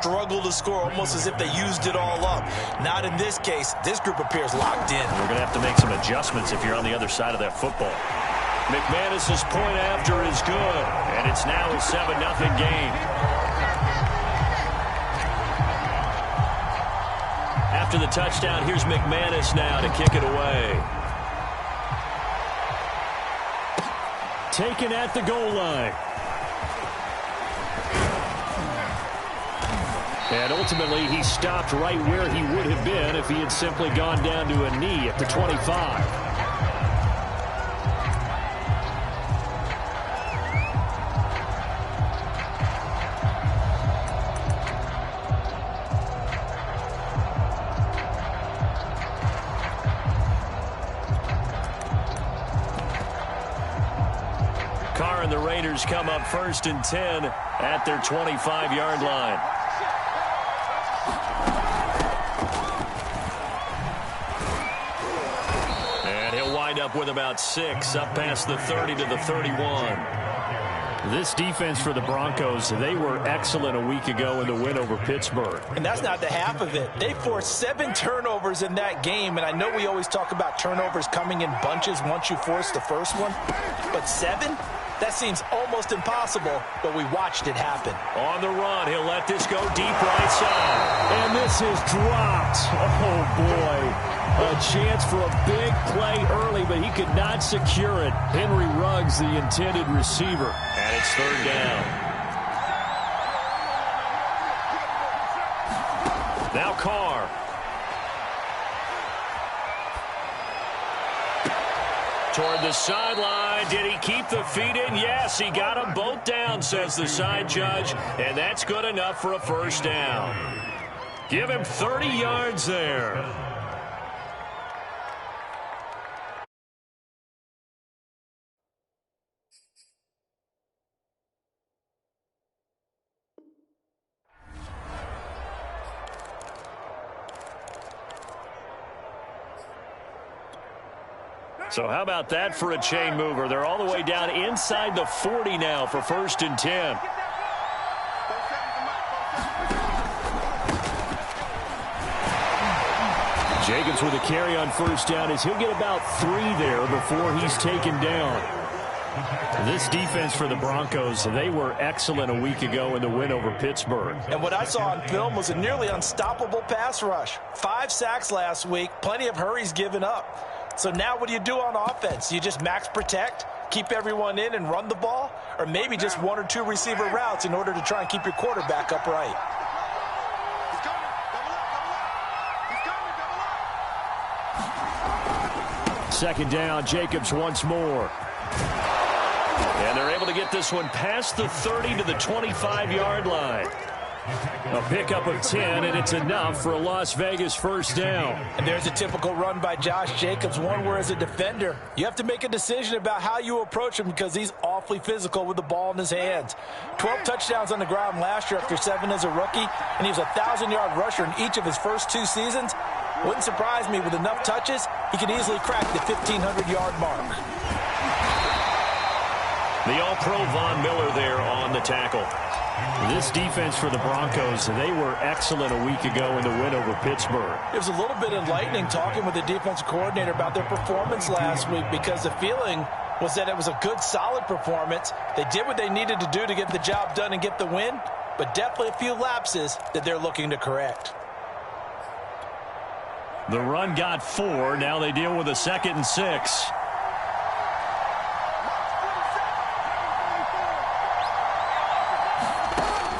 struggle to score, almost as if they used it all up. Not in this case. This group appears locked in. We're going to have to make some adjustments if you're on the other side of that football. McManus's point after is good, and it's now a 7-0 game. After the touchdown, here's McManus now to kick it away. Taken at the goal line. And ultimately, he stopped right where he would have been if he had simply gone down to a knee at the 25. Carr and the Raiders come up 1st and 10 at their 25-yard line. Up with about 6, up past the 30 to the 31. This defense for the Broncos, they were excellent a week ago in the win over Pittsburgh. And that's not the half of it. They forced 7 turnovers in that game, and I know we always talk about turnovers coming in bunches once you force the first one, but 7? That seems almost impossible, but we watched it happen. On the run, he'll let this go deep right side. And this is dropped. Oh, boy. A chance for a big play early, but he could not secure it. Henry Ruggs, the intended receiver. And it's 3rd down. Now Carr. Toward the sideline. Did he keep the feet in? Yes, he got them both down, says the side judge. And that's good enough for a 1st down. Give him 30 yards there. So how about that for a chain mover? They're all the way down inside the 40 now for 1st and 10. Jacobs with a carry on 1st down as he'll get about 3 there before he's taken down. This defense for the Broncos, they were excellent a week ago in the win over Pittsburgh. And what I saw on film was a nearly unstoppable pass rush. 5 sacks last week, plenty of hurries given up. So now what do you do on offense? You just max protect, keep everyone in and run the ball, or maybe just 1 or 2 receiver routes in order to try and keep your quarterback upright. Second down, Jacobs once more. And they're able to get this one past the 30 to the 25-yard line. A pickup of 10, and it's enough for a Las Vegas 1st down. And there's a typical run by Josh Jacobs, one where as a defender, you have to make a decision about how you approach him because he's awfully physical with the ball in his hands. 12 touchdowns on the ground last year after 7 as a rookie, and he was a 1,000-yard rusher in each of his first 2 seasons. Wouldn't surprise me with enough touches, he could easily crack the 1,500-yard mark. The All-Pro Von Miller there on the tackle. This defense for the Broncos, they were excellent a week ago in the win over Pittsburgh. It was a little bit enlightening talking with the defensive coordinator about their performance last week because the feeling was that it was a good, solid performance. They did what they needed to do to get the job done and get the win, but definitely a few lapses that they're looking to correct. The run got 4. Now they deal with a 2nd and 6.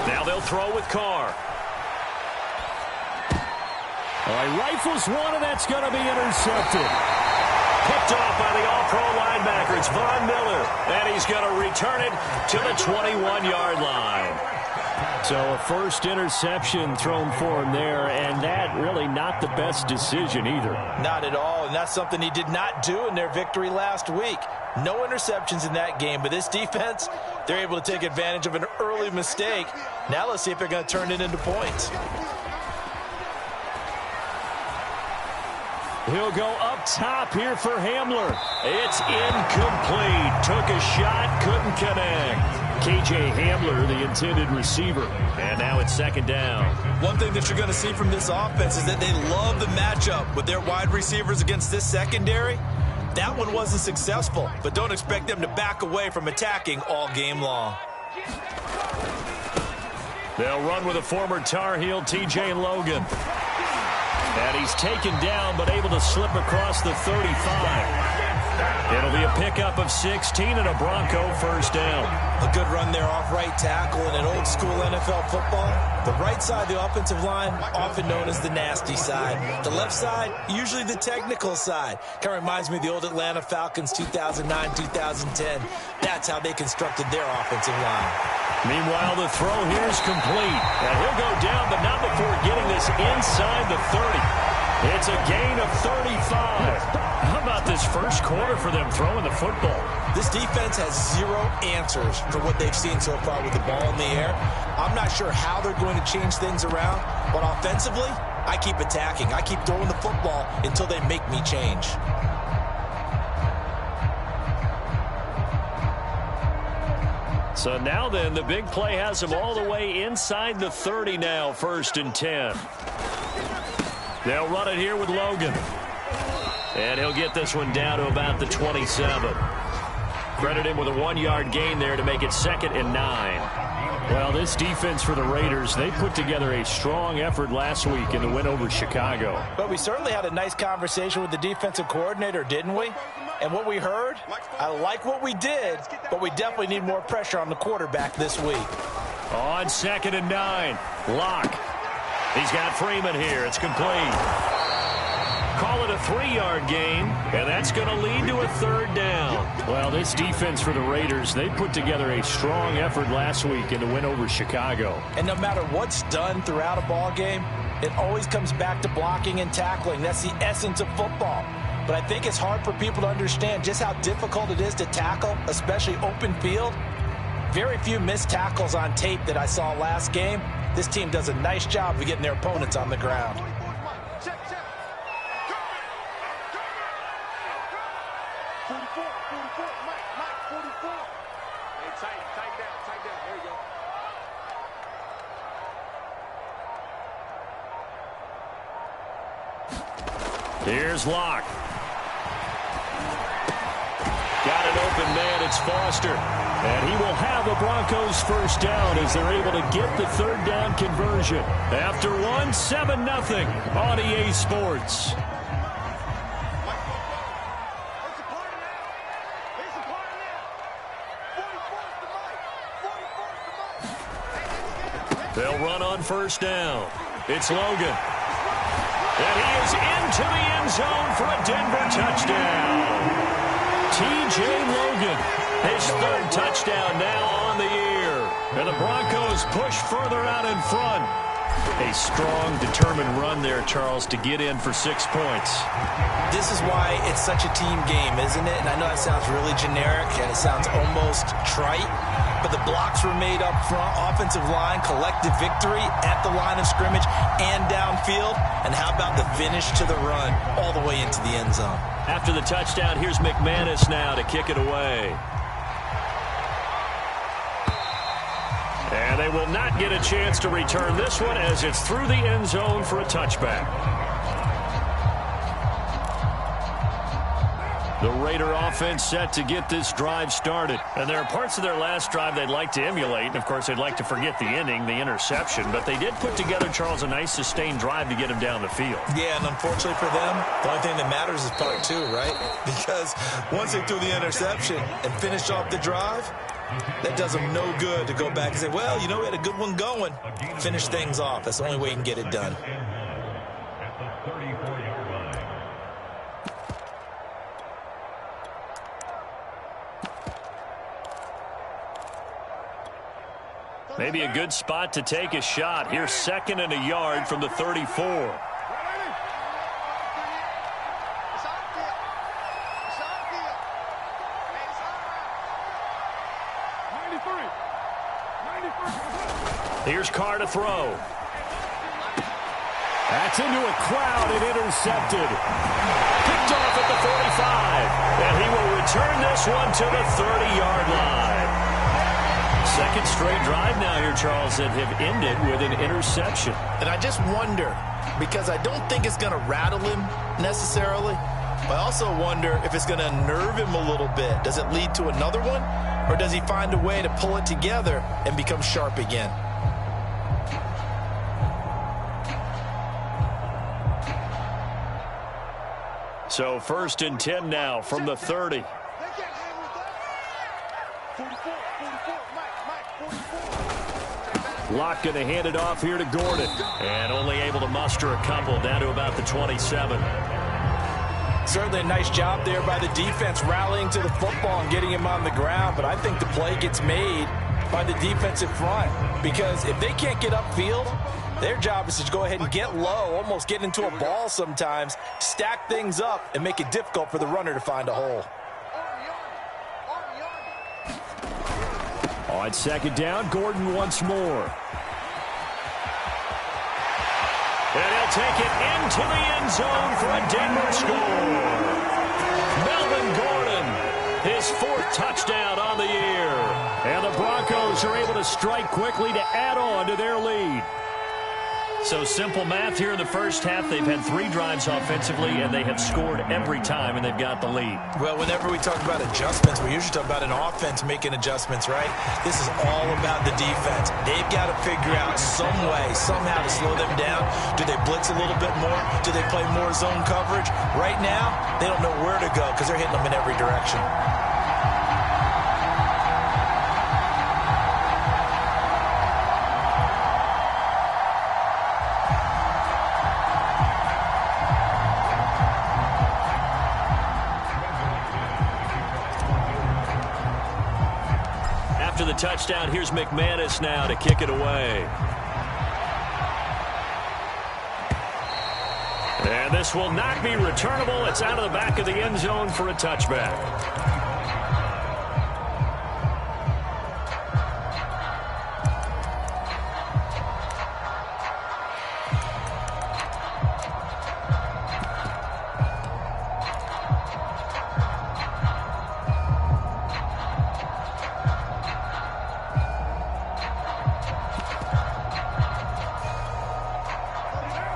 Now they'll throw with Carr. All right, rifles one, and that's going to be intercepted. Picked off by the All-Pro linebacker. It's Von Miller, and he's going to return it to the 21-yard line. So a first interception thrown for him there, and that really not the best decision either. Not at all, and that's something he did not do in their victory last week. No interceptions in that game, but this defense, they're able to take advantage of an early mistake. Now let's see if they're going to turn it into points. He'll go up top here for Hamler. It's incomplete. Took a shot, couldn't connect. K.J. Hamler, the intended receiver. And now it's second down. One thing that you're going to see from this offense is that they love the matchup with their wide receivers against this secondary. That one wasn't successful, but don't expect them to back away from attacking all game long. They'll run with a former Tar Heel, T.J. Logan. And he's taken down, but able to slip across the 35. It'll be a pickup of 16 and a Bronco first down. A good run there off right tackle in an old-school NFL football. The right side of the offensive line, often known as the nasty side. The left side, usually the technical side. Kind of reminds me of the old Atlanta Falcons 2009-2010. That's how they constructed their offensive line. Meanwhile, the throw here is complete. And he'll go down, but not before getting this inside the 30. It's a gain of 35. How about this first quarter for them throwing the football? This defense has zero answers for what they've seen so far with the ball in the air. I'm not sure how they're going to change things around, but offensively, I keep attacking. I keep throwing the football until they make me change. So now then, the big play has them all the way inside the 30 now, 1st and 10. They'll run it here with Logan. And he'll get this one down to about the 27. Credit him with a 1-yard gain there to make it 2nd and 9. Well, this defense for the Raiders, they put together a strong effort last week in the win over Chicago. But we certainly had a nice conversation with the defensive coordinator, didn't we? And what we heard, I like what we did, but we definitely need more pressure on the quarterback this week. On 2nd and 9, Locke. He's got Freeman here. It's complete. Call it a 3-yard gain, and that's going to lead to a 3rd down. Well, this defense for the Raiders, they put together a strong effort last week in the win over Chicago. And no matter what's done throughout a ball game, it always comes back to blocking and tackling. That's the essence of football. But I think it's hard for people to understand just how difficult it is to tackle, especially open field. Very few missed tackles on tape that I saw last game. This team does a nice job of getting their opponents on the ground. Here's Locke. Got an open man. It's Foster. And he will have the Broncos first down as they're able to get the 3rd down conversion. After one, 7-0 on EA Sports. They'll run on 1st down. It's Logan. And he is into the end zone for a Denver touchdown. T.J. Logan, his 3rd touchdown now on the year. And the Broncos push further out in front. A strong, determined run there, Charles, to get in for 6 points. This is why it's such a team game, isn't it? And I know that sounds really generic and it sounds almost trite, but the blocks were made up front, offensive line, collective victory at the line of scrimmage and downfield. And how about the finish to the run all the way into the end zone? After the touchdown, here's McManus now to kick it away. And they will not get a chance to return this one as it's through the end zone for a touchback. The Raider offense set to get this drive started. And there are parts of their last drive they'd like to emulate. And, of course, they'd like to forget the ending, the interception. But they did put together, Charles, a nice sustained drive to get him down the field. Yeah, and unfortunately for them, the only thing that matters is part 2, right? Because once they threw the interception and finished off the drive, that does them no good to go back and say, well, you know, we had a good one going. Finish things off. That's the only way you can get it done. Maybe a good spot to take a shot. Here's 2nd and a yard from the 34. Here's Carr to throw. That's into a crowd and intercepted. Picked off at the 45. And he will return this one to the 30-yard line. Second straight drive now here, Charles, that have ended with an interception. And I just wonder, because I don't think it's going to rattle him necessarily, but I also wonder if it's going to unnerve him a little bit. Does it lead to another one, or does he find a way to pull it together and become sharp again? So 1st and 10 now from the 30. Locke going to hand it off here to Gordon. And only able to muster a couple down to about the 27. Certainly a nice job there by the defense rallying to the football and getting him on the ground. But I think the play gets made by the defensive front, because if they can't get upfield, their job is to go ahead and get low, almost get into a ball sometimes, stack things up, and make it difficult for the runner to find a hole. On 2nd down, Gordon once more. And he'll take it into the end zone for a Denver score. Melvin Gordon, his 4th touchdown on the year. And the Broncos are able to strike quickly to add on to their lead. So simple math here in the first half. They've had 3 drives offensively, and they have scored every time, and they've got the lead. Well, whenever we talk about adjustments, we usually talk about an offense making adjustments, right? This is all about the defense. They've got to figure out some way, somehow to slow them down. Do they blitz a little bit more? Do they play more zone coverage? Right now, they don't know where to go because they're hitting them in every direction. The touchdown. Here's McManus now to kick it away. And this will not be returnable. It's out of the back of the end zone for a touchback.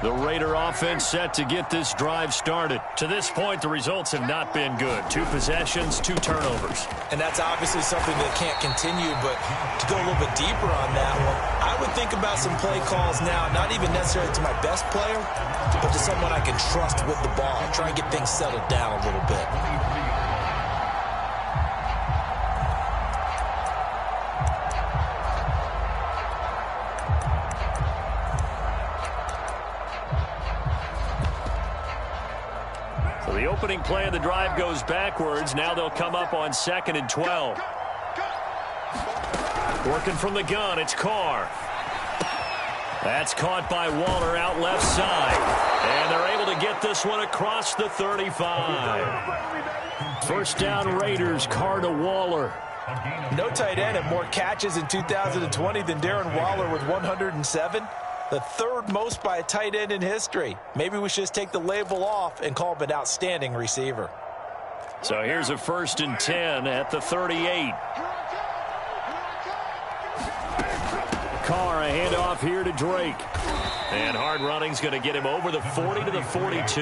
The Raider offense set to get this drive started. To this point, the results have not been good. 2 possessions, 2 turnovers. And that's obviously something that can't continue, but to go a little bit deeper on that one, I would think about some play calls now, not even necessarily to my best player, but to someone I can trust with the ball. Try and get things settled down a little bit. The opening play of the drive goes backwards. Now they'll come up on 2nd and 12. Working from the gun, it's Carr. That's caught by Waller out left side. And they're able to get this one across the 35. 1st down Raiders, Carr to Waller. No tight end had more catches in 2020 than Darren Waller with 107. The 3rd most by a tight end in history. Maybe we should just take the label off and call him an outstanding receiver. So here's a 1st and 10 at the 38. Carr, a handoff here to Drake. And hard running's going to get him over the 40 to the 42.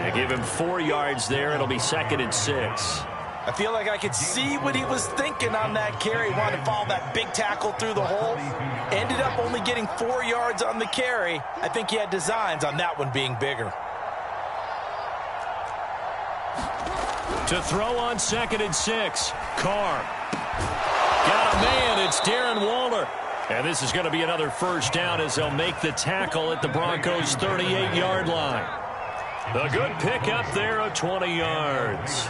They give him 4 yards there. It'll be 2nd and 6. I feel like I could see what he was thinking on that carry. He wanted to follow that big tackle through the hole. Ended up only getting 4 yards on the carry. I think he had designs on that one being bigger. To throw on 2nd and 6. Carr. Got a man. It's Darren Waller. And this is going to be another 1st down as they'll make the tackle at the Broncos' 38-yard line. A good pickup there of 20 yards.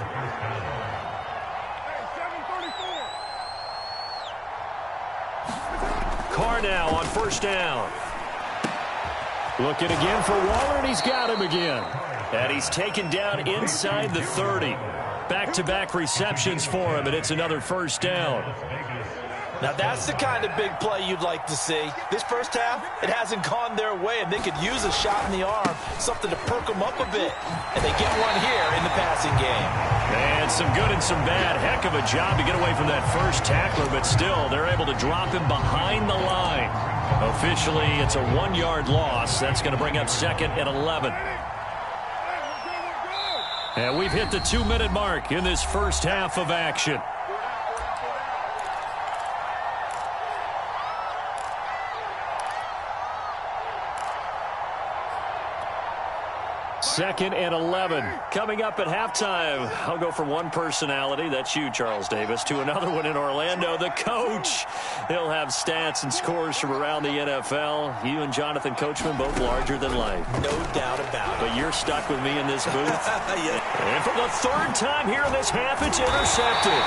Carr now on 1st down. Looking again for Waller, and he's got him again. And he's taken down inside the 30. Back-to-back receptions for him, and it's another 1st down. Now that's the kind of big play you'd like to see. This first half, it hasn't gone their way, and they could use a shot in the arm, something to perk them up a bit. And they get one here in the passing game. And some good and some bad. Heck of a job to get away from that first tackler, but still, they're able to drop him behind the line. Officially, it's a 1-yard loss. That's going to bring up 2nd and 11. And we've hit the 2-minute mark in this first half of action. Second and 11. Coming up at halftime, I'll go from one personality, that's you, Charles Davis, to another one in Orlando, the coach. He'll have stats and scores from around the NFL. You and Jonathan Coachman, both larger than life. No doubt about it. But you're stuck with me in this booth. Yeah. And for the third time here in this half, it's intercepted.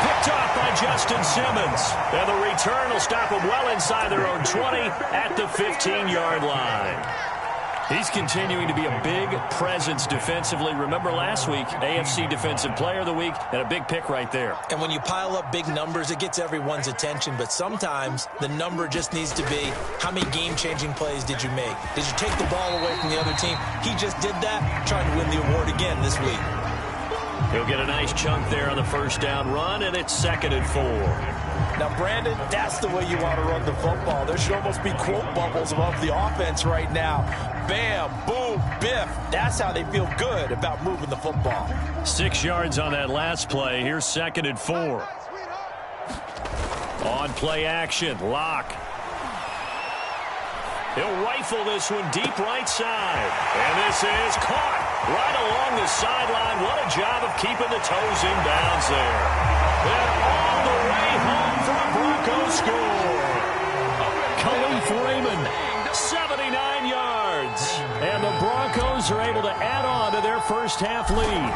Picked off by Justin Simmons. And the return will stop them well inside their own 20 at the 15-yard line. He's continuing to be a big presence defensively. Remember last week, AFC Defensive Player of the Week, and a big pick right there. And when you pile up big numbers, it gets everyone's attention. But sometimes the number just needs to be, how many game-changing plays did you make? Did you take the ball away from the other team? He just did that, trying to win the award again this week. He'll get a nice chunk there on the first down run, and it's 2nd and 4. Now, Brandon, that's the way you want to run the football. There should almost be quote bubbles above the offense right now. Bam, boom, biff. That's how they feel good about moving the football. 6 yards on that last play. Here's 2nd and 4. On play action, Locke. He'll rifle this one deep right side. And this is caught right along the sideline. What a job of keeping the toes in bounds there. And all the way home for a Broncos score. Khalif Raymond, 79 yards. And the Broncos are able to add on to their first half lead.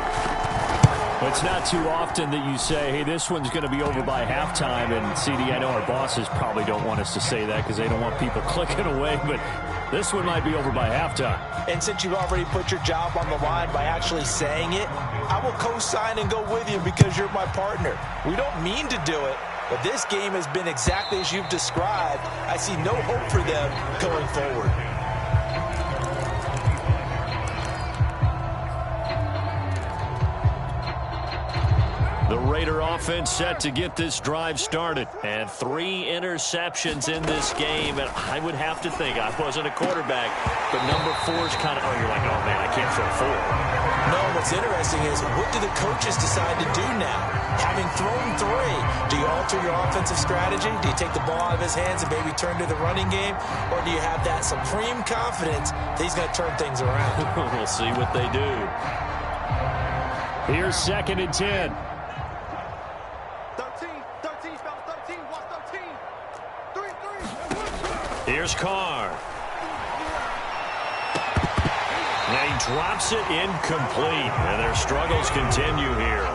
It's not too often that you say, hey, this one's going to be over by halftime. And, CD, I know our bosses probably don't want us to say that because they don't want people clicking away. But this one might be over by halftime. And since you've already put your job on the line by actually saying it, I will co-sign and go with you because you're my partner. We don't mean to do it, but this game has been exactly as you've described. I see no hope for them going forward. The Raider offense set to get this drive started. And 3 interceptions in this game. And I would have to think, I wasn't a quarterback, but number 4's kind of, oh, you're like, oh, man, I can't throw 4. No, what's interesting is, what do the coaches decide to do now? Having thrown 3, do you alter your offensive strategy? Do you take the ball out of his hands and maybe turn to the running game? Or do you have that supreme confidence that he's going to turn things around? We'll see what they do. Here's 2nd and 10. Here's Carr. Now he drops it incomplete, and their struggles continue here.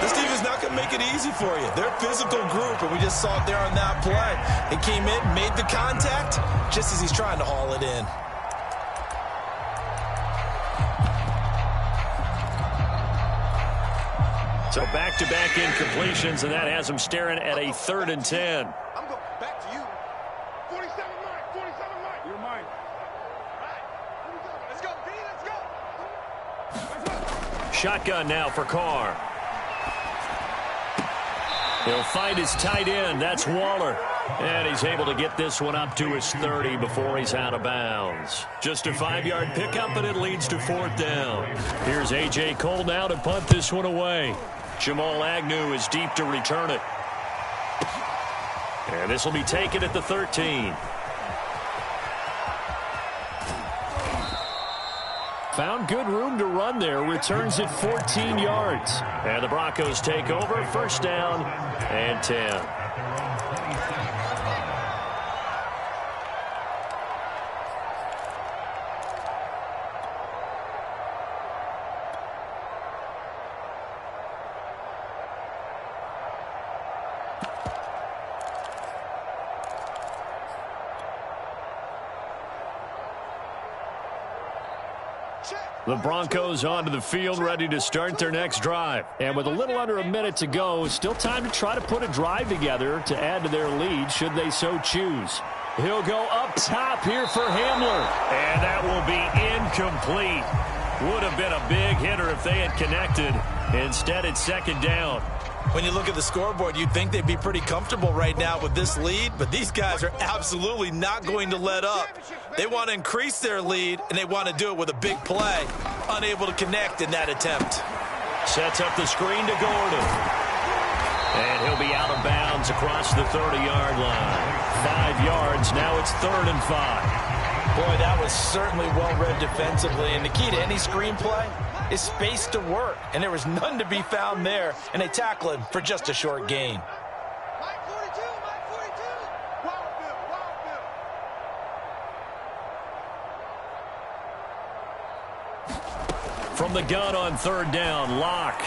This team is not going to make it easy for you. They're a physical group, and we just saw it there on that play. He came in, made the contact, just as he's trying to haul it in. So back-to-back incompletions, and that has them staring at a 3rd and 10. I'm going back to you. 47 Mike, 47 Mike. You're mine. All right. Let's go, B, let's go. Shotgun now for Carr. He'll find his tight end. That's Waller. And he's able to get this one up to his 30 before he's out of bounds. Just a 5-yard pickup, and it leads to 4th down. Here's A.J. Cole now to punt this one away. Jamal Agnew is deep to return it. And this will be taken at the 13. Found good room to run there. Returns it 14 yards. And the Broncos take over. 1st down and 10. The Broncos onto the field, ready to start their next drive. And with a little under a minute to go, still time to try to put a drive together to add to their lead, should they so choose. He'll go up top here for Hamler. And that will be incomplete. Would have been a big hitter if they had connected. Instead, it's second down. When you look at the scoreboard, you'd think they'd be pretty comfortable right now with this lead, but these guys are absolutely not going to let up. They want to increase their lead, and they want to do it with a big play. Unable to connect in that attempt. Sets up the screen to Gordon. And he'll be out of bounds across the 30-yard line. 5 yards, now it's 3rd and 5. Boy, that was certainly well-read defensively, and the key to any screenplay is space to work, and there was none to be found there, and they tackle him for just a short gain. Mike 42, Mike 42. Wild Bill. From the gun on 3rd down, Locke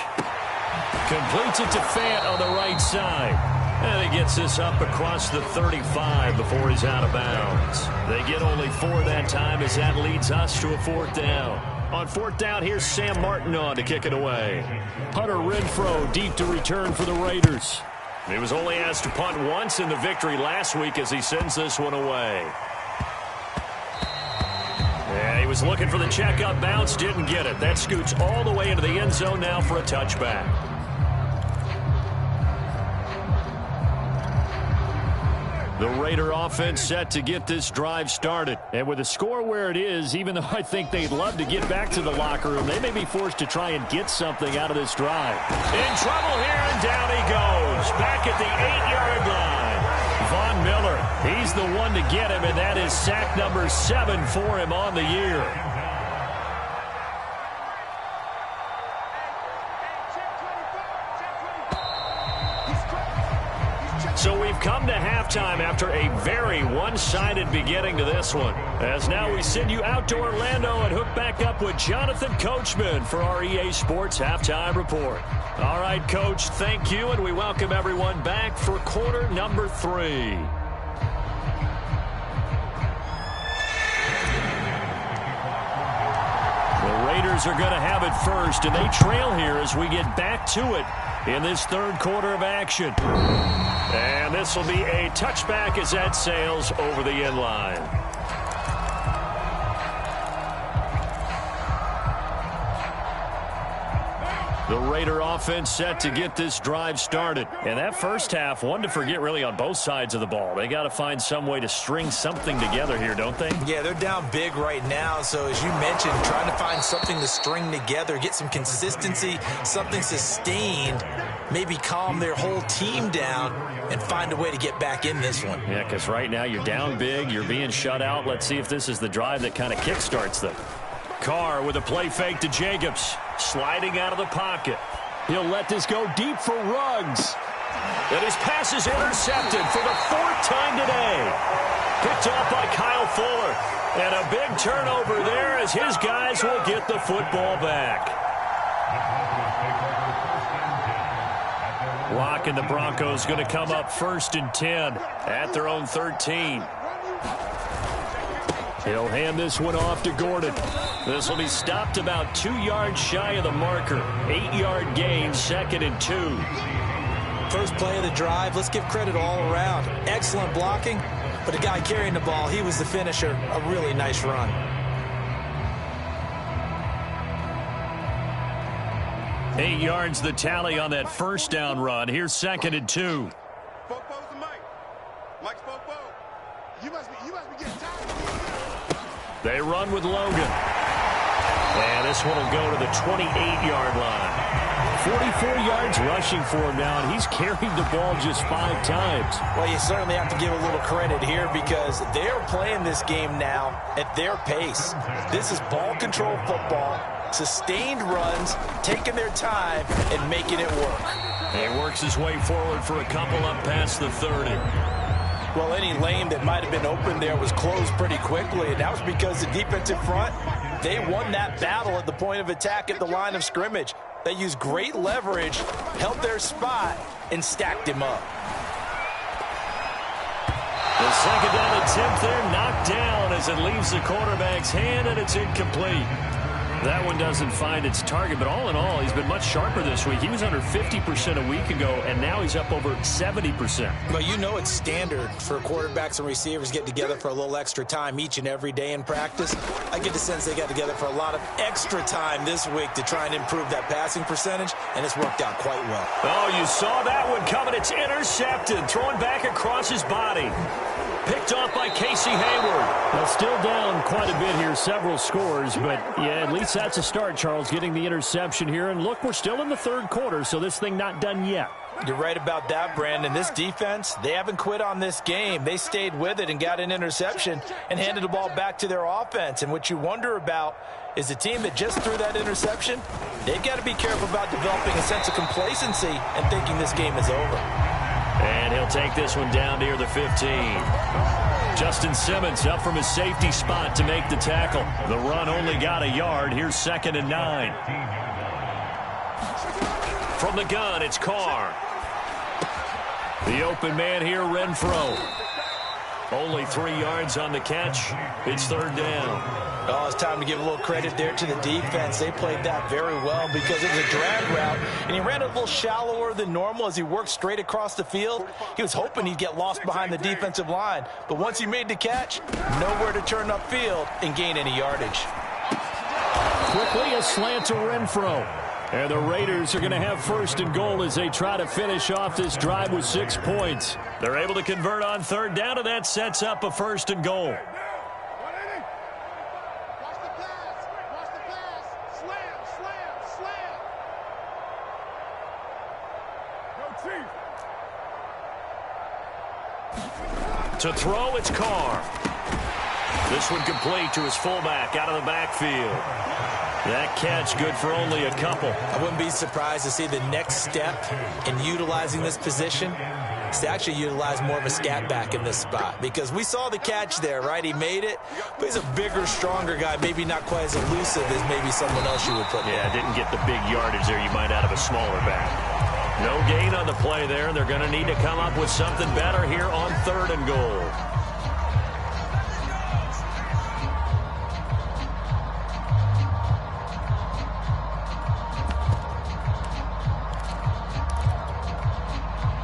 completes it to Fant on the right side. And he gets this up across the 35 before he's out of bounds. They get only 4 that time as that leads us to a 4th down. On 4th down, here's Sam Martin on to kick it away. Hunter Renfrow deep to return for the Raiders. He was only asked to punt once in the victory last week as he sends this one away. Yeah, he was looking for the checkup bounce, didn't get it. That scoots all the way into the end zone now for a touchback. The Raider offense set to get this drive started. And with the score where it is, even though I think they'd love to get back to the locker room, they may be forced to try and get something out of this drive. In trouble here, and down he goes. Back at the 8-yard line. Von Miller, he's the one to get him, and that is sack number 7 for him on the year. So we've come to halftime after a very one-sided beginning to this one. As now we send you out to Orlando and hook back up with Jonathan Coachman for our EA Sports Halftime Report. All right, Coach, thank you, and we welcome everyone back for quarter number 3. The Raiders are going to have it first, and they trail here as we get back to it in this 3rd quarter of action. And this will be a touchback as that sails over the end line. The Raider offense set to get this drive started. And that first half, one to forget really on both sides of the ball. They got to find some way to string something together here, don't they? Yeah, they're down big right now, so as you mentioned, trying to find something to string together, get some consistency, something sustained, maybe calm their whole team down and find a way to get back in this one. Yeah, because right now you're down big, you're being shut out. Let's see if this is the drive that kind of kickstarts them. Carr with a play fake to Jacobs, sliding out of the pocket. He'll let this go deep for Ruggs. And his pass is intercepted for the 4th time today. Picked off by Kyle Fuller. And a big turnover there as his guys will get the football back. Locke and the Broncos going to come up 1st and 10 at their own 13. He'll hand this one off to Gordon. This will be stopped about 2 yards shy of the marker. 8-yard gain, 2nd and 2. First play of the drive, let's give credit all around. Excellent blocking, but the guy carrying the ball, he was the finisher. A really nice run. Eight yards the tally on that first down run. Here's 2nd and 2. Fopo's the Mike. Mike's Fopo. You must be getting tired. They run with Logan. And this one will go to the 28-yard line. 44 yards rushing for him now, and he's carried the ball just 5 times. Well, you certainly have to give a little credit here because they're playing this game now at their pace. This is ball control football, sustained runs, taking their time and making it work. He works his way forward for a couple up past the 30. Well, any lane that might have been open there was closed pretty quickly, and that was because the defensive front, they won that battle at the point of attack at the line of scrimmage. They used great leverage, held their spot, and stacked him up. The 2nd down attempt there knocked down as it leaves the quarterback's hand, and it's incomplete. That one doesn't find its target, but all in all, he's been much sharper this week. He was under 50% a week ago, and now he's up over 70%. Well, you know it's standard for quarterbacks and receivers get together for a little extra time each and every day in practice. I get the sense they got together for a lot of extra time this week to try and improve that passing percentage, and it's worked out quite well. Oh, you saw that one coming. It's intercepted, throwing back across his body. Picked off by Casey Hayward. Well, still down quite a bit here, several scores, but yeah, at least that's a start, Charles, getting the interception here. And look, we're still in the third quarter, so this thing not done yet. You're right about that, Brandon. This defense, they haven't quit on this game. They stayed with it and got an interception and handed the ball back to their offense. And what you wonder about is the team that just threw that interception, they've got to be careful about developing a sense of complacency and thinking this game is over. And he'll take this one down near the 15. Justin Simmons up from his safety spot to make the tackle. The run only got a yard. Here's 2nd and 9. From the gun, it's Carr. The open man here, Renfro. Only 3 yards on the catch. It's 3rd down. Oh, it's time to give a little credit there to the defense. They played that very well because it was a drag route, and he ran a little shallower than normal as he worked straight across the field. He was hoping he'd get lost behind the defensive line, but once he made the catch, nowhere to turn upfield and gain any yardage. Quickly, a slant to Renfro. And the Raiders are going to have 1st and goal as they try to finish off this drive with 6 points. They're able to convert on 3rd down, and that sets up a 1st and goal. To throw, it's Carr. This one complete to his fullback out of the backfield. That catch good for only a couple. I wouldn't be surprised to see the next step in utilizing this position is to actually utilize more of a scat back in this spot, because we saw the catch there, right? He made it, but he's a bigger, stronger guy, maybe not quite as elusive as maybe someone else you would put there. Yeah, didn't get the big yardage there you might out of a smaller back. No gain on the play there. They're going to need to come up with something better here on 3rd and goal.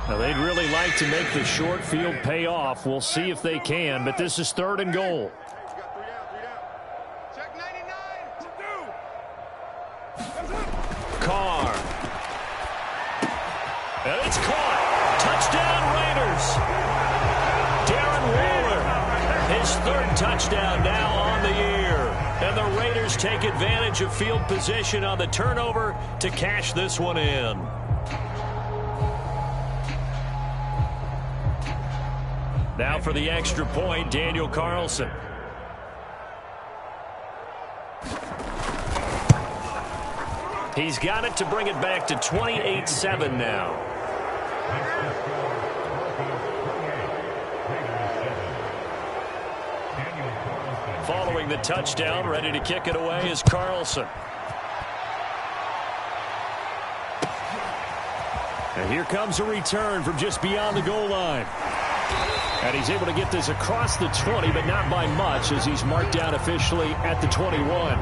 Now, they'd really like to make the short field pay off. We'll see if they can, but this is 3rd and goal. Check 99. Carr. And it's caught. Touchdown, Raiders. Darren Waller, his 3rd touchdown now on the year. And the Raiders take advantage of field position on the turnover to cash this one in. Now for the extra point, Daniel Carlson. He's got it to bring it back to 28-7 now. Following the touchdown, ready to kick it away is Carlson. And here comes a return from just beyond the goal line. And he's able to get this across the 20, but not by much, as he's marked down officially at the 21.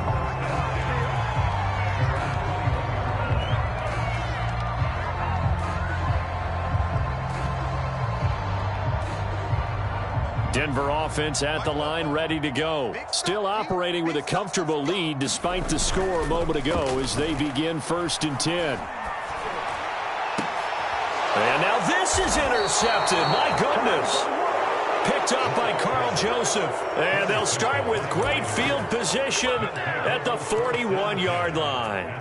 Denver offense at the line, ready to go. Still operating with a comfortable lead despite the score a moment ago as they begin 1st and 10. And now this is intercepted. My goodness. Picked up by Carl Joseph. And they'll start with great field position at the 41-yard line.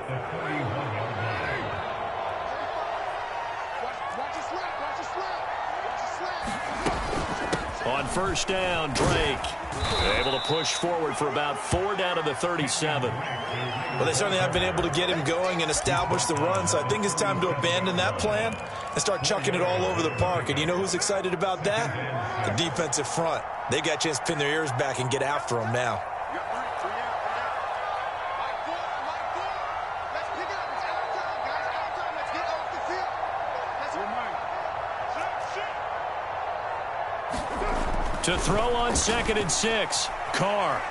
On 1st down, Drake able to push forward for about 4 down to the 37. Well, they certainly have been able to get him going and establish the run, so I think it's time to abandon that plan and start chucking it all over the park. And you know who's excited about that? The defensive front. They got a chance to pin their ears back and get after him now. To throw on 2nd and 6, Carr.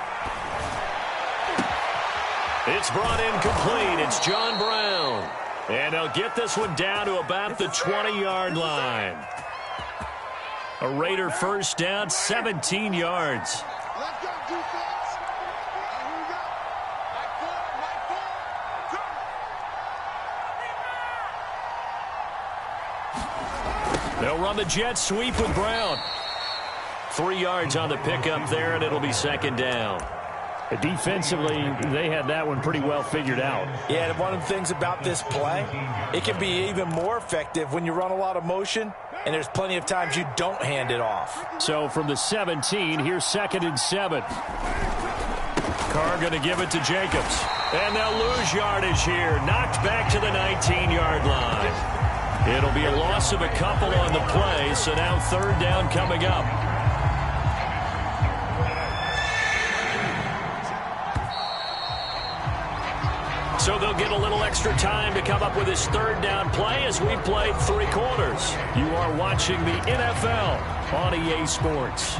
It's brought in complete. It's John Brown. And they'll get this one down to about the 20-yard line. A Raider first down, 17 yards. Let's go, defense. Here we go. Right foot. They'll run the jet sweep with Brown. 3 yards on the pickup there, and it'll be second down. Defensively, they had that one pretty well figured out. Yeah, and one of the things about this play, it can be even more effective when you run a lot of motion, and there's plenty of times you don't hand it off. So from the 17, here's 2nd and 7. Carr going to give it to Jacobs. And they'll lose yardage here. Knocked back to the 19-yard line. It'll be a loss of a couple on the play, so now 3rd down coming up. So they'll get a little extra time to come up with his 3rd down play as we played 3 quarters. You are watching the NFL on EA Sports.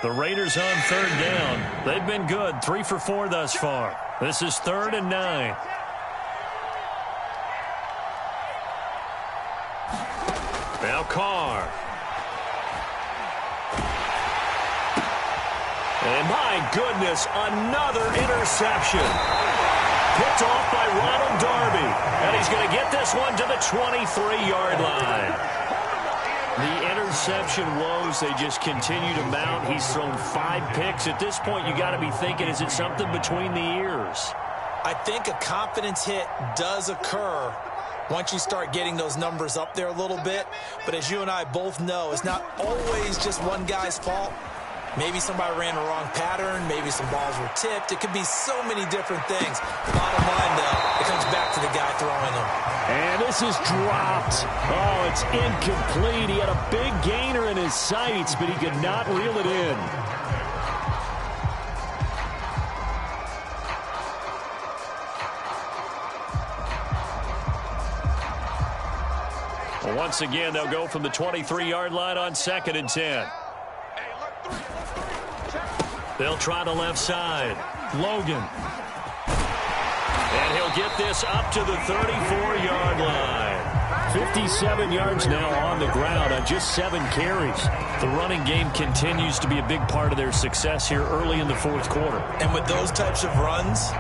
The Raiders on 3rd down. They've been good, 3 for 4 thus far. This is 3rd and 9. Now Carr. And my goodness, another interception. Picked off by Ronald Darby. And he's going to get this one to the 23-yard line. The interception woes, they just continue to mount. He's thrown 5 picks. At this point, you got to be thinking, is it something between the ears? I think a confidence hit does occur once you start getting those numbers up there a little bit. But as you and I both know, it's not always just one guy's fault. Maybe somebody ran the wrong pattern. Maybe some balls were tipped. It could be so many different things. Bottom line, though, it comes back to the guy throwing them. And this is dropped. Oh, it's incomplete. He had a big gainer in his sights, but he could not reel it in. Well, once again, they'll go from the 23-yard line on 2nd and 10. They'll try the left side. Logan. And he'll get this up to the 34-yard line. 57 yards now on the ground on just 7 carries. The running game continues to be a big part of their success here early in the 4th quarter. And with those types of runs,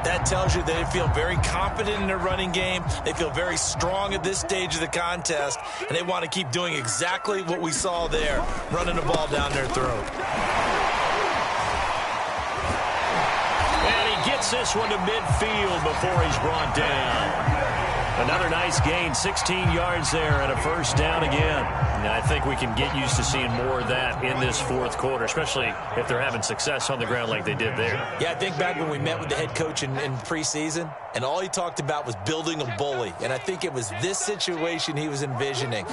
that tells you they feel very confident in their running game. They feel very strong at this stage of the contest, and they want to keep doing exactly what we saw there, running the ball down their throat. And he gets this one to midfield before he's brought down. Another nice gain, 16 yards there and a first down again. And I think we can get used to seeing more of that in this 4th quarter, especially if they're having success on the ground like they did there. Yeah, I think back when we met with the head coach in preseason, and all he talked about was building a bully. And I think it was this situation he was envisioning.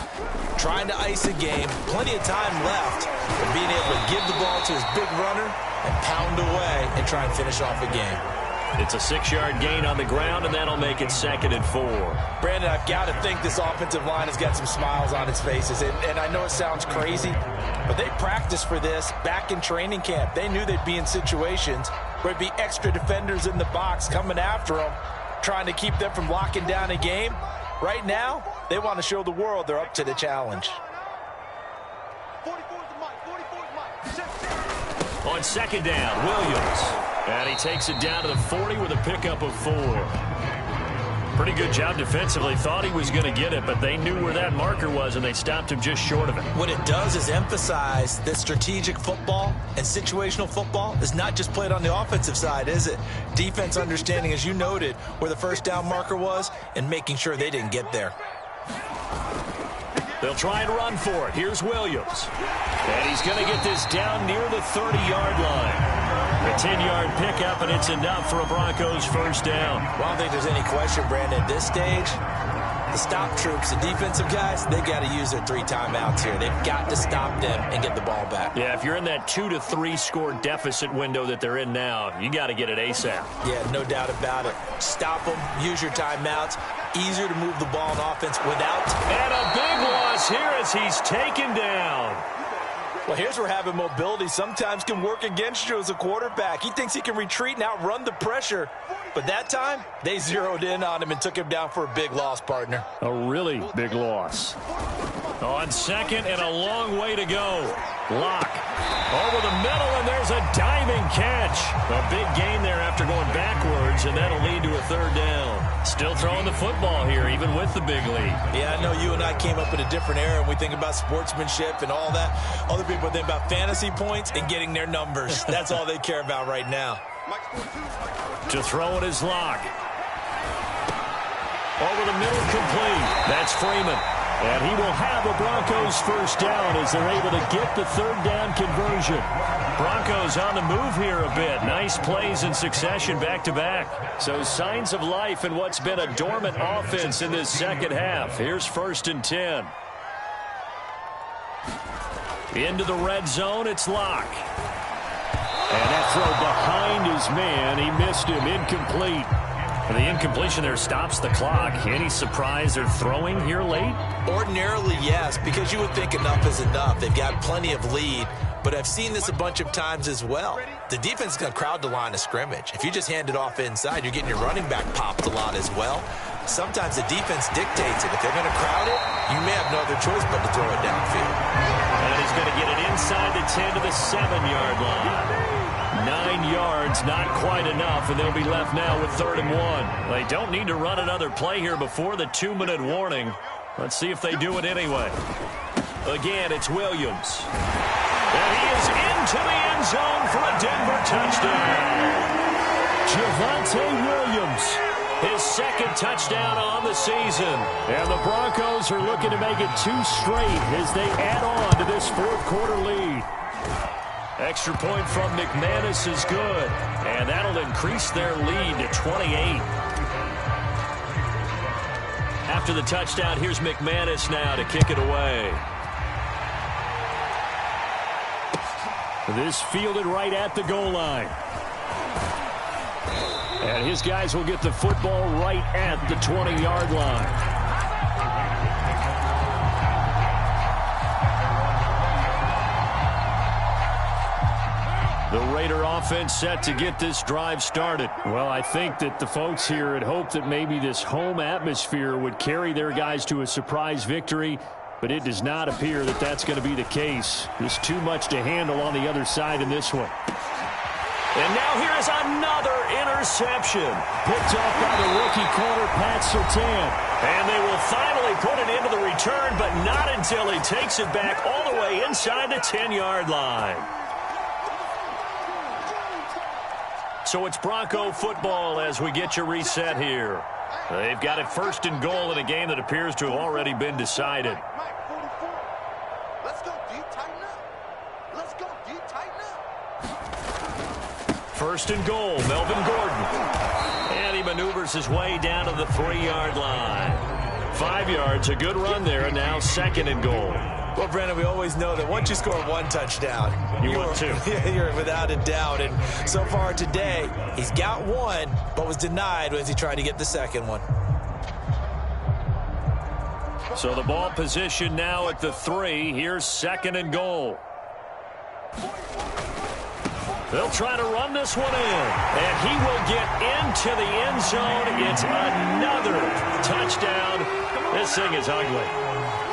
Trying to ice a game, plenty of time left, but being able to give the ball to his big runner and pound away and try and finish off a game. It's a 6-yard gain on the ground, and that'll make it 2nd and 4. Brandon, I've got to think this offensive line has got some smiles on its faces. And I know it sounds crazy, but they practiced for this back in training camp. They knew they'd be in situations where it'd be extra defenders in the box coming after them, trying to keep them from locking down a game. Right now, they want to show the world they're up to the challenge. On 2nd down, Williams. And he takes it down to the 40 with a pickup of 4. Pretty good job defensively. Thought he was going to get it, but they knew where that marker was, and they stopped him just short of it. What it does is emphasize that strategic football and situational football is not just played on the offensive side, is it? Defense understanding, as you noted, where the first down marker was and making sure they didn't get there. They'll try and run for it. Here's Williams. And he's going to get this down near the 30-yard line. A 10-yard pickup, and it's enough for a Broncos first down. Well, I don't think there's any question, Brandon, at this stage. The stop troops, the defensive guys, they got to use their 3 timeouts here. They've got to stop them and get the ball back. Yeah, if you're in that 2 to 3 score deficit window that they're in now, you got to get it ASAP. Yeah, no doubt about it. Stop them, use your timeouts, easier to move the ball on offense without. And a big loss here as he's taken down. Well, here's where having mobility sometimes can work against you as a quarterback. He thinks he can retreat and outrun the pressure. But that time, they zeroed in on him and took him down for a big loss, partner. A really big loss. On second and a long way to go. Lock over the middle, and there's a diving catch. A big gain there after going backwards, and that'll lead to a third down. Still throwing the football here, even with the big lead. Yeah, I know you and I came up in a different era, and we think about sportsmanship and all that. Other people think about fantasy points and getting their numbers. That's all they care about right now. To throw it is Lock. Over the middle, complete. That's Freeman. And he will have a Broncos first down as they're able to get the third down conversion. Broncos on the move here a bit. Nice plays in succession back-to-back. So signs of life in what's been a dormant offense in this second half. Here's 1st and 10. Into the red zone, it's Lock. And that throw behind his man. He missed him. Incomplete. And the incompletion there stops the clock. Any surprise they're throwing here late? Ordinarily, yes, because you would think enough is enough. They've got plenty of lead, but I've seen this a bunch of times as well. The defense is going to crowd the line of scrimmage. If you just hand it off inside, you're getting your running back popped a lot as well. Sometimes the defense dictates it. If they're going to crowd it, you may have no other choice but to throw it downfield. And he's going to get it inside the 10 to the 7-yard line. 9 yards, not quite enough, and they'll be left now with 3rd and 1. They don't need to run another play here before the 2-minute warning. Let's see if they do it anyway. Again, it's Williams. And he is into the end zone for a Denver touchdown. Javonte Williams. His 2nd touchdown on the season. And the Broncos are looking to make it 2 straight as they add on to this 4th quarter lead. Extra point from McManus is good, and that'll increase their lead to 28. After the touchdown, here's McManus now to kick it away. This fielded right at the goal line. And his guys will get the football right at the 20-yard line. The Raider offense set to get this drive started. Well, I think that the folks here had hoped that maybe this home atmosphere would carry their guys to a surprise victory, but it does not appear that that's going to be the case. There's too much to handle on the other side in this one. And now here's another interception. Picked off by the rookie corner, Pat Surtain. And they will finally put it into the return, but not until he takes it back all the way inside the 10-yard line. So it's Bronco football as we get you reset here. They've got it 1st and goal in a game that appears to have already been decided. Let's go, D, tighten up. Let's go, D, tighten up. 1st and goal, Melvin Gordon. And he maneuvers his way down to the 3-yard line. 5 yards, a good run there, and now 2nd and goal. Well, Brandon, we always know that once you score 1 touchdown, want 2. You're without a doubt. And so far today, he's got 1, but was denied as he tried to get the 2nd one. So the ball position now at the 3. Here's 2nd and goal. They'll try to run this one in. And he will get into the end zone. It's another touchdown. This thing is ugly.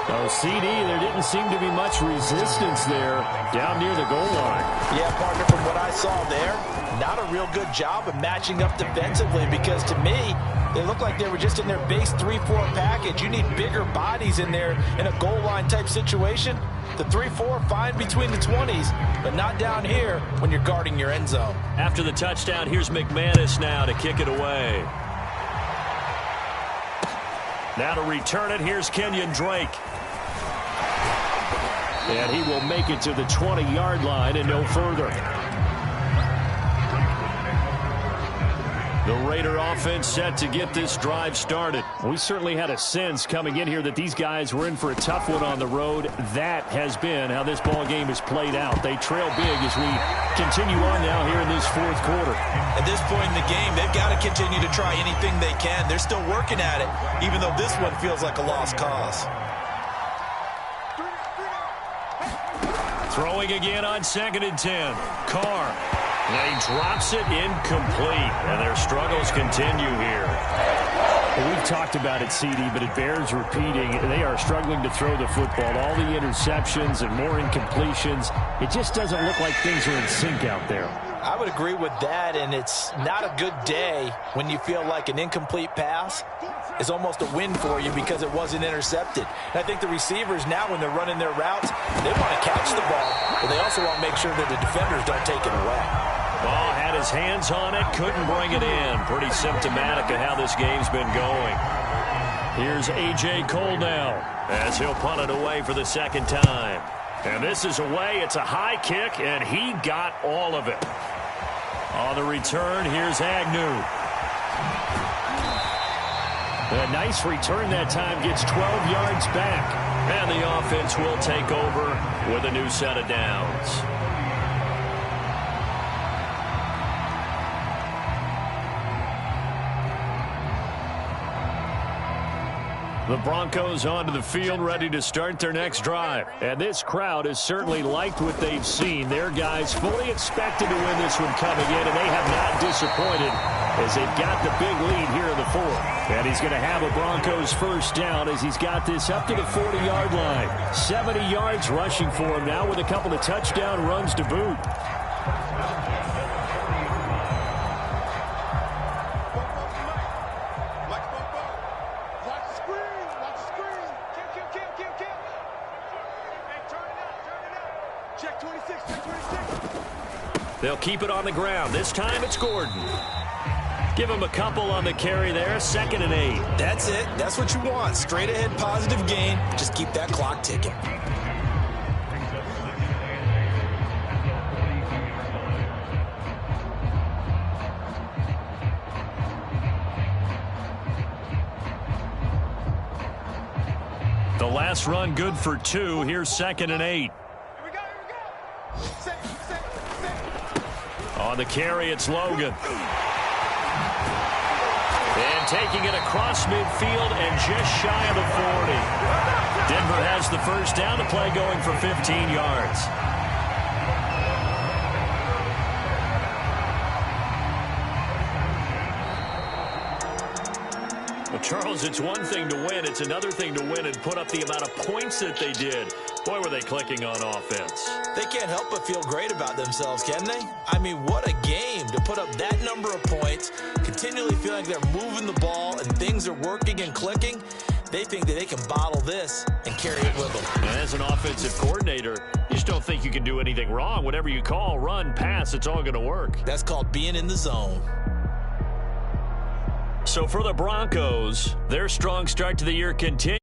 Oh, CD, there didn't seem to be much resistance there down near the goal line. Yeah, partner, from what I saw there, not a real good job of matching up defensively because to me, they looked like they were just in their base 3-4 package. You need bigger bodies in there in a goal line type situation. The 3-4, fine between the 20s, but not down here when you're guarding your end zone. After the touchdown, here's McManus now to kick it away. Now to return it, here's Kenyon Drake. And he will make it to the 20-yard line and no further. The Raider offense set to get this drive started. We certainly had a sense coming in here that these guys were in for a tough one on the road. That has been how this ball game is played out. They trail big as we continue on now here in this fourth quarter. At this point in the game, they've got to continue to try anything they can. They're still working at it, even though this one feels like a lost cause. Throwing again on 2nd and 10. Carr. And he drops it incomplete, and their struggles continue here. Well, we've talked about it, CD, but it bears repeating. They are struggling to throw the football. All the interceptions and more incompletions. It just doesn't look like things are in sync out there. I would agree with that, and it's not a good day when you feel like an incomplete pass is almost a win for you because it wasn't intercepted. And I think the receivers now, when they're running their routes, they want to catch the ball, but they also want to make sure that the defenders don't take it away. Ball had his hands on it, couldn't bring it in. Pretty symptomatic of how this game's been going. Here's A.J. Cole now as he'll punt it away for the second time. And this is away. It's a high kick, and he got all of it. On the return, here's Agnew. A nice return that time, gets 12 yards back. And the offense will take over with a new set of downs. The Broncos onto the field, ready to start their next drive. And this crowd has certainly liked what they've seen. Their guys fully expected to win this one coming in, and they have not disappointed as they've got the big lead here in the fourth. And he's going to have a Broncos first down as he's got this up to the 40-yard line. 70 yards rushing for him now with a couple of touchdown runs to boot. They'll keep it on the ground. This time it's Gordon. Give him a couple on the carry there. 2nd and 8. That's it. That's what you want. Straight ahead, positive gain. Just keep that clock ticking. The last run good for 2. Here's 2nd and 8. On the carry, it's Logan. And taking it across midfield and just shy of the 40. Denver has the first down, to play going for 15 yards. Well, Charles, it's one thing to win. It's another thing to win and put up the amount of points that they did. Boy, were they clicking on offense. They can't help but feel great about themselves, can they? I mean, what a game to put up that number of points, continually feeling like they're moving the ball and things are working and clicking. They think that they can bottle this and carry it with them. And as an offensive coordinator, you just don't think you can do anything wrong. Whatever you call, run, pass, it's all going to work. That's called being in the zone. So for the Broncos, their strong start to the year continues.